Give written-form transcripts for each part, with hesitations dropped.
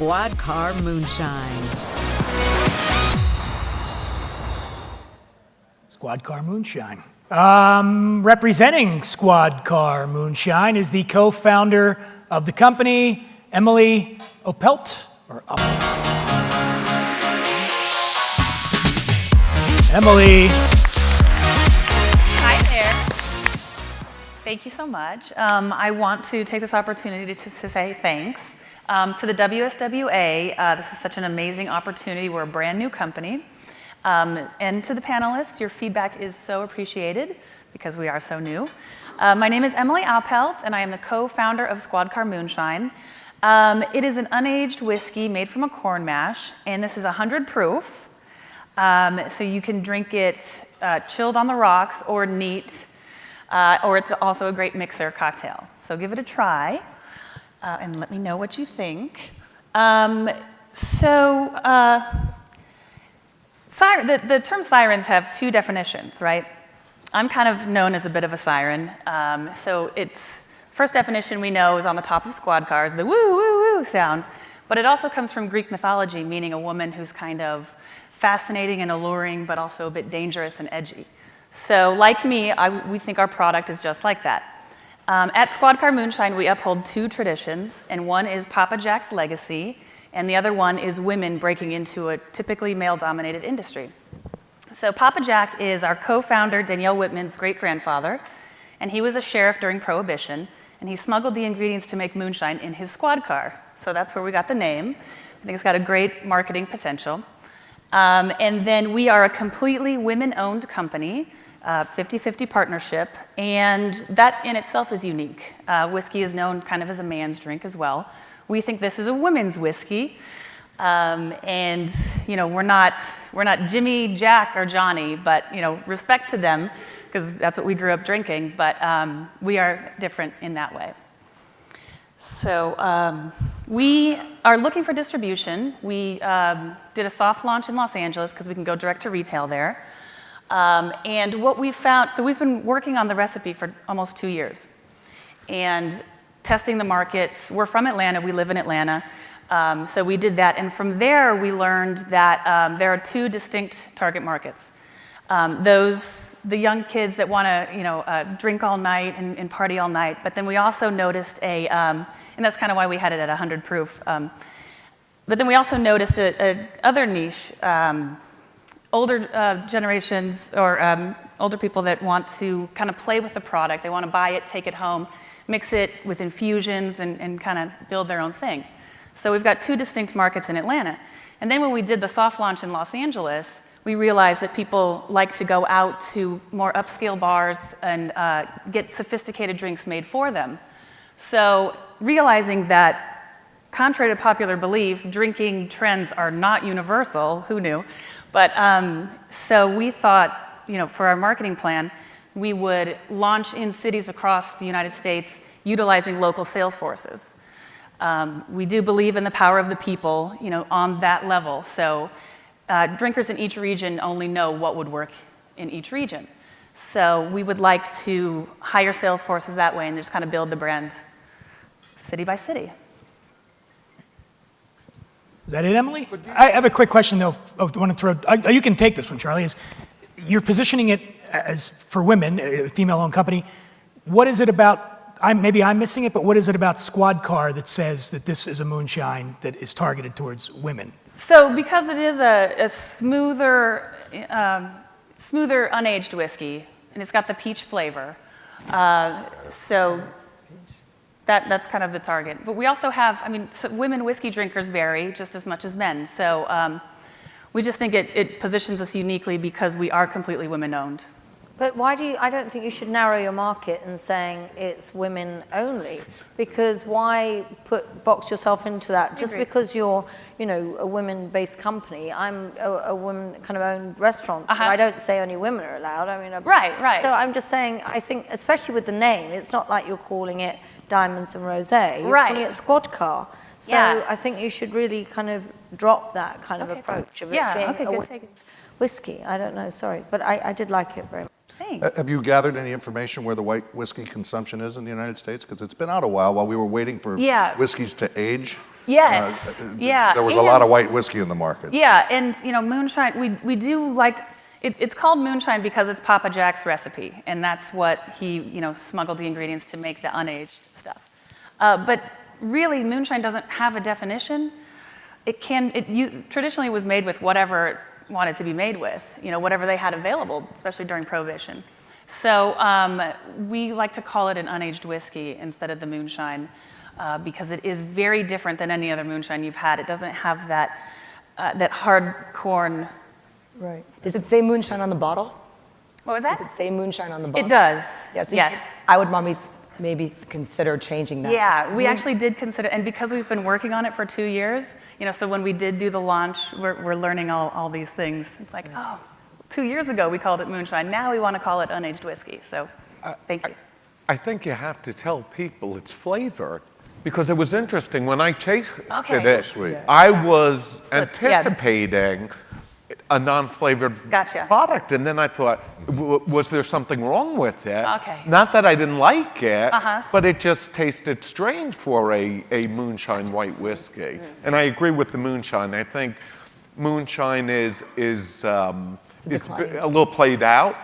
Squad Car Moonshine. Squad Car Moonshine. Representing Squad Car Moonshine is the co-founder of the company, Emily Opelt, or Uppelt. Emily. Hi there. Thank you so much. I want to take this opportunity to say thanks to the WSWA. This is such an amazing opportunity. We're a brand new company. And to the panelists, your feedback is so appreciated because we are so new. My name is Emily Opelt, and I am the co-founder of Squad Car Moonshine. It is an unaged whiskey made from a corn mash, and this is 100 proof. So you can drink it chilled on the rocks or neat, or it's also a great mixer cocktail. So give it a try, and let me know what you think. The term sirens have two definitions, right? I'm kind of known as a bit of a siren. So its first definition we know is on the top of squad cars, the woo, woo, woo sound. But it also comes from Greek mythology, meaning a woman who's kind of fascinating and alluring, but also a bit dangerous and edgy. So like me, we think our product is just like that. At Squad Car Moonshine, we uphold two traditions, and one is Papa Jack's legacy, and the other one is women breaking into a typically male-dominated industry. So Papa Jack is our co-founder, Danielle Whitman's great-grandfather, and he was a sheriff during Prohibition, and he smuggled the ingredients to make moonshine in his squad car. So that's where we got the name. I think it's got a great marketing potential. And then we are a completely women-owned company, 50-50 partnership, and that in itself is unique. Whiskey is known kind of as a man's drink as well. We think this is a women's whiskey, and you know we're not Jimmy, Jack, or Johnny, but you know respect to them because that's what we grew up drinking. But we are different in that way. So we are looking for distribution. We did a soft launch in Los Angeles because we can go direct to retail there. And what we found, so we've been working on the recipe for almost 2 years and testing the markets. We're from Atlanta, we live in Atlanta. So we did that, and from there we learned that there are two distinct target markets. The young kids that want to drink all night and party all night, but then we also noticed and that's kind of why we had it at 100 proof. But then we also noticed a other niche, older generations or older people that want to kind of play with the product. They want to buy it, take it home, mix it with infusions and kind of build their own thing. So we've got two distinct markets in Atlanta. And then when we did the soft launch in Los Angeles, we realized that people like to go out to more upscale bars and get sophisticated drinks made for them. So realizing that, contrary to popular belief, drinking trends are not universal, who knew? But so we thought, for our marketing plan, we would launch in cities across the United States utilizing local sales forces. We do believe in the power of the people, on that level. So drinkers in each region only know what would work in each region. So we would like to hire sales forces that way and just kind of build the brand city by city. Is that it, Emily? I have a quick question, though. I want to throw. You can take this one, Charlie. You're positioning it as for women, a female-owned company. What is it about? Maybe I'm missing it, but what is it about Squad Car that says that this is a moonshine that is targeted towards women? So, because it is a smoother, unaged whiskey, and it's got the peach flavor, so that's kind of the target. But we also have, women whiskey drinkers vary just as much as men. So we just think it positions us uniquely because we are completely women-owned. But I don't think you should narrow your market in saying it's women only, because why box yourself into that? Just because you're, a women-based company. I'm a woman kind of owned restaurant. I don't say only women are allowed. Right. So I'm just saying, I think, especially with the name, it's not like you're calling it Diamonds and Rosé. You're calling it Squad Car. So yeah. I think you should really kind of drop that kind of approach of it being a women's whiskey. I don't know, sorry, but I did like it very much. Thanks. Have you gathered any information where the white whiskey consumption is in the United States? Because it's been out a while we were waiting for whiskeys to age. Yes. There was a lot of white whiskey in the market. Yeah, and moonshine, we do like, it's called moonshine because it's Papa Jack's recipe, and that's what he, smuggled the ingredients to make the unaged stuff. But really, moonshine doesn't have a definition. It traditionally was made with whatever it wanted to be made with, whatever they had available, especially during Prohibition. So we like to call it an unaged whiskey instead of the moonshine because it is very different than any other moonshine you've had. It doesn't have that hard corn. Right. Does it say moonshine on the bottle? What was that? Does it say moonshine on the bottle? It does. Yes. I would maybe consider changing that. Yeah, we actually did consider, and because we've been working on it for 2 years, so when we did do the launch, we're learning all these things. It's like, 2 years ago we called it moonshine. Now we want to call it unaged whiskey. So, thank you. I think you have to tell people it's flavored because it was interesting when I tasted it. Sweet. I was anticipating a non-flavored product, and then I thought, was there something wrong with it? Okay. Not that I didn't like it, but it just tasted strange for a moonshine white whiskey. And I agree with the moonshine. I think moonshine is a little played out,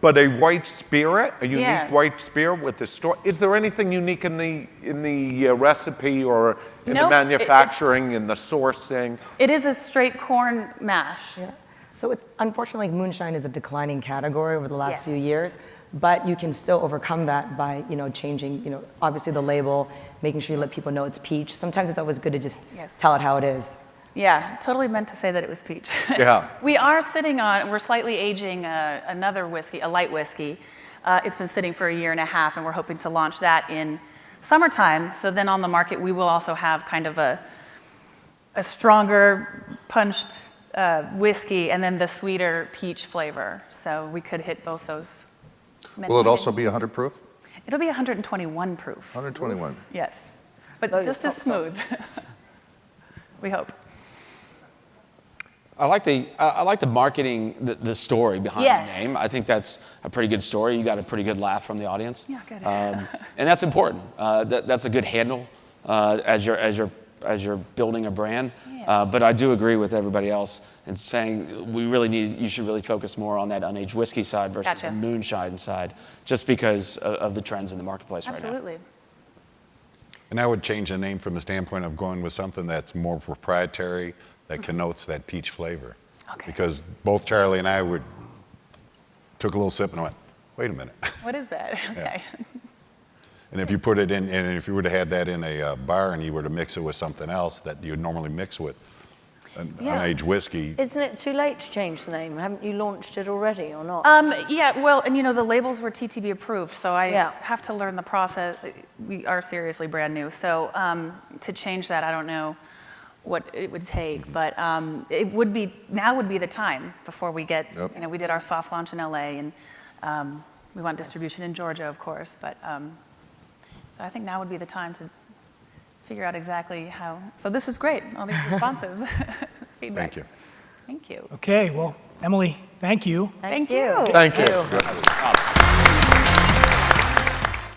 but a white spirit, a unique white spirit with the story. Is there anything unique in the recipe or in the manufacturing and the sourcing? It is a straight corn mash. Yeah. So unfortunately, moonshine is a declining category over the last few years, but you can still overcome that by changing obviously the label, making sure you let people know it's peach. Sometimes it's always good to just tell it how it is. Yeah, totally meant to say that it was peach. Yeah. We're slightly aging another whiskey, a light whiskey. It's been sitting for 1.5 years, and we're hoping to launch that in summertime. So then on the market, we will also have kind of a stronger punched whiskey and then the sweeter peach flavor. So we could hit both those. Will it also be 100 proof? It'll be 121 proof. 121. Oof. Yes, but Oh, just as smooth. We hope. I like the marketing, the story behind the name. I think that's a pretty good story. You got a pretty good laugh from the audience. Yeah, good. And that's important. That's a good handle as you're building a brand. Yeah. But I do agree with everybody else in saying you should really focus more on that unaged whiskey side versus the moonshine side, just because of the trends in the marketplace right now. Absolutely. And I would change the name from the standpoint of going with something that's more proprietary, that connotes that peach flavor. Okay. Because both Charlie and I took a little sip and went, wait a minute. What is that? Okay. And if you put it in, and if you were to have that in a bar and you were to mix it with something else that you would normally mix with an aged whiskey. Isn't it too late to change the name? Haven't you launched it already or not? Yeah, well, and the labels were TTB approved, so I have to learn the process. We are seriously brand new, so to change that, I don't know what it would take, but now would be the time before we get, we did our soft launch in LA, and we want distribution in Georgia, of course, but so I think now would be the time to figure out exactly how. So this is great, all these responses, this feedback. Thank you. Thank you. Okay, well, Emily, thank you. Thank you. Thank you.